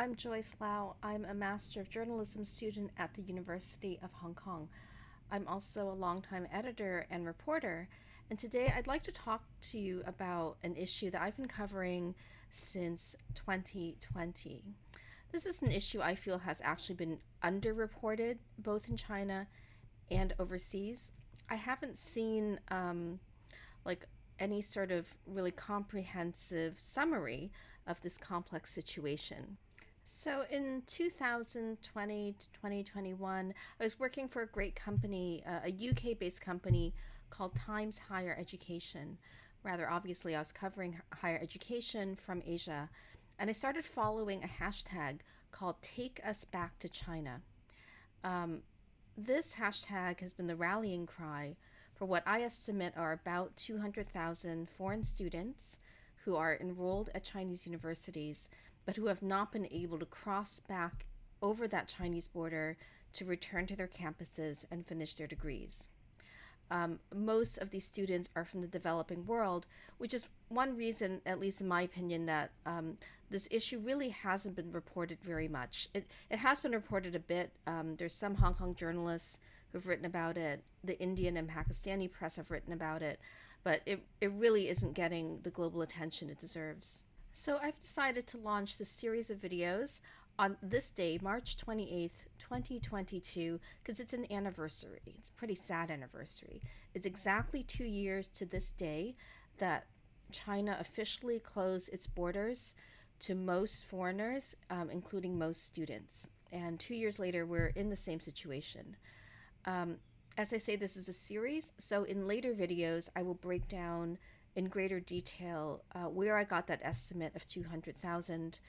I'm Joyce Lau. I'm a Master of Journalism student at the University of Hong Kong. I'm also a longtime editor and reporter, and today I'd like to talk to you about an issue that I've been covering since 2020. This is an issue I feel has actually been underreported both in China and overseas. I haven't seen like any sort of really comprehensive summary of this complex situation. So in 2020 to 2021, I was working for a great company, a UK based company called Times Higher Education. Rather obviously, I was covering higher education from Asia, and I started following a hashtag called Take Us Back to China. Um, this hashtag has been the rallying cry for what I estimate are about 200,000 foreign students who are enrolled at Chinese universities but who have not been able to cross back over that Chinese border to return to their campuses and finish their degrees. Most of these students are from the developing world, which is one reason, at least in my opinion, that this issue really hasn't been reported very much. It has been reported a bit. There's some Hong Kong journalists who've written about it. The Indian and Pakistani press have written about it, but it really isn't getting the global attention it deserves. So I've decided to launch this series of videos on this day, March 28th, 2022, because it's an anniversary. It's a pretty sad anniversary. It's exactly 2 years to this day that China officially closed its borders to most foreigners, including most students. And 2 years later, we're in the same situation. As I say, this is a series, so in later videos, I will break down in greater detail where I got that estimate of 200,000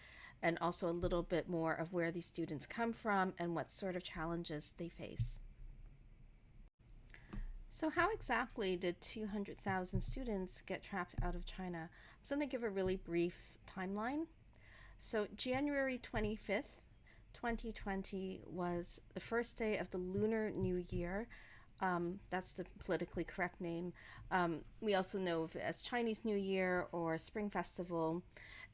and also a little bit more of where these students come from and what sort of challenges they face. So how exactly did 200,000 students get trapped out of China? I'm just going to give a really brief timeline. So January 25th, 2020 was the first day of the Lunar New Year. That's the politically correct name. We also know of it as Chinese New Year or Spring Festival.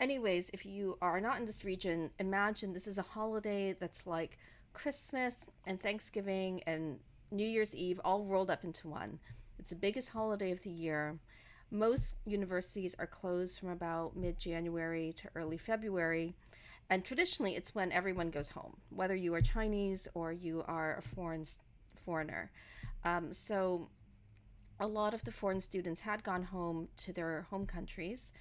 Anyways, if you are not in this region, imagine this is a holiday that's like Christmas and Thanksgiving and New Year's Eve all rolled up into one. It's the biggest holiday of the year. Most universities are closed from about mid-January to early February. And traditionally, it's when everyone goes home, whether you are Chinese or you are a foreigner. So a lot of the foreign students had gone home to their home countries.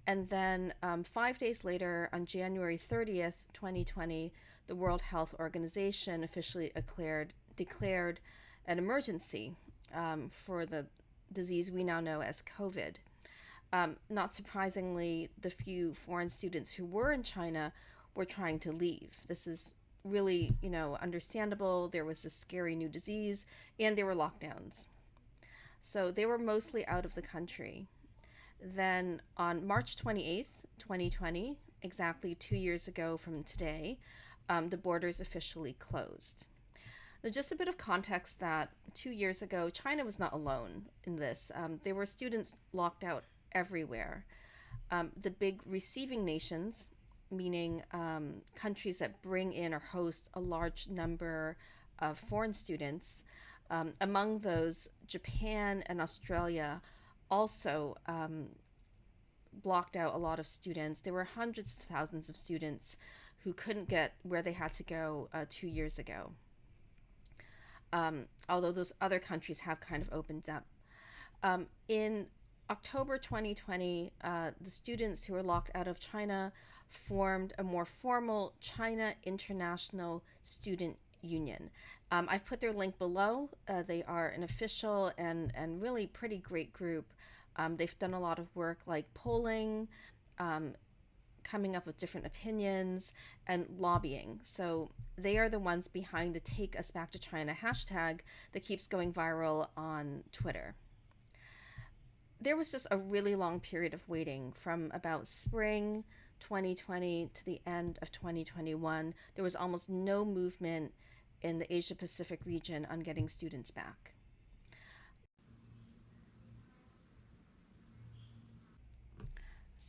And then 5 days later, on January 30th, 2020, the World Health Organization officially declared an emergency for the disease we now know as COVID. Not surprisingly, the few foreign students who were in China were trying to leave. This is really, understandable. There was this scary new disease and there were lockdowns. So they were mostly out of the country. Then on March 28th, 2020, exactly 2 years ago from today, the borders officially closed. Now, just a bit of context that 2 years ago, China was not alone in this. There were students locked out everywhere. The big receiving nations, meaning countries that bring in or host a large number of foreign students, among those, Japan and Australia also blocked out a lot of students. There were hundreds of thousands of students who couldn't get where they had to go 2 years ago. Although those other countries have kind of opened up. In October 2020, the students who were locked out of China formed a more formal China International Student Union. I've put their link below. They are an official and really pretty great group. They've done a lot of work like polling, coming up with different opinions, and lobbying. So they are the ones behind the Take Us Back to China hashtag that keeps going viral on Twitter. There was just a really long period of waiting from about spring 2020 to the end of 2021. There was almost no movement in the Asia Pacific region on getting students back.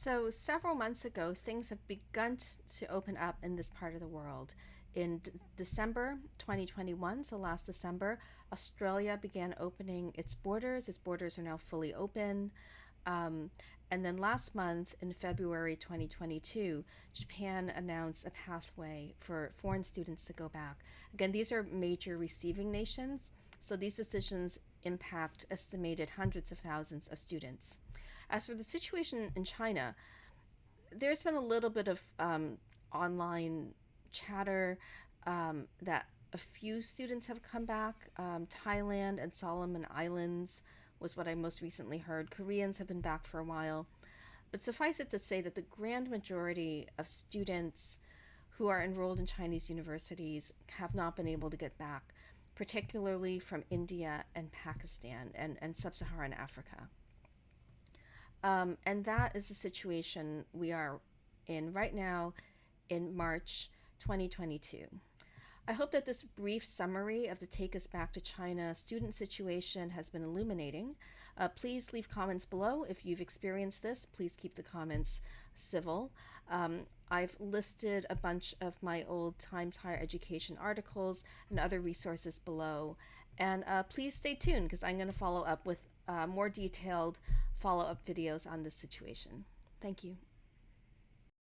So, several months ago, things have begun to open up in this part of the world. In December 2021, so last December, Australia began opening its borders. Its borders are now fully open. Um, and then last month, in February 2022, Japan announced a pathway for foreign students to go back. Again, these are major receiving nations, so these decisions impact estimated hundreds of thousands of students. As for the situation in China, there's been a little bit of online chatter that a few students have come back. Thailand and Solomon Islands was what I most recently heard. Koreans have been back for a while. But suffice it to say that the grand majority of students who are enrolled in Chinese universities have not been able to get back, particularly from India and Pakistan and sub Saharan Africa. And that is the situation we are in right now in March 2022. I hope that this brief summary of the Take Us Back to China student situation has been illuminating. Please leave comments below if you've experienced this. Please keep the comments civil. I've listed a bunch of my old Times Higher Education articles and other resources below. And please stay tuned because I'm going to follow up with more detailed follow up videos on this situation. Thank you.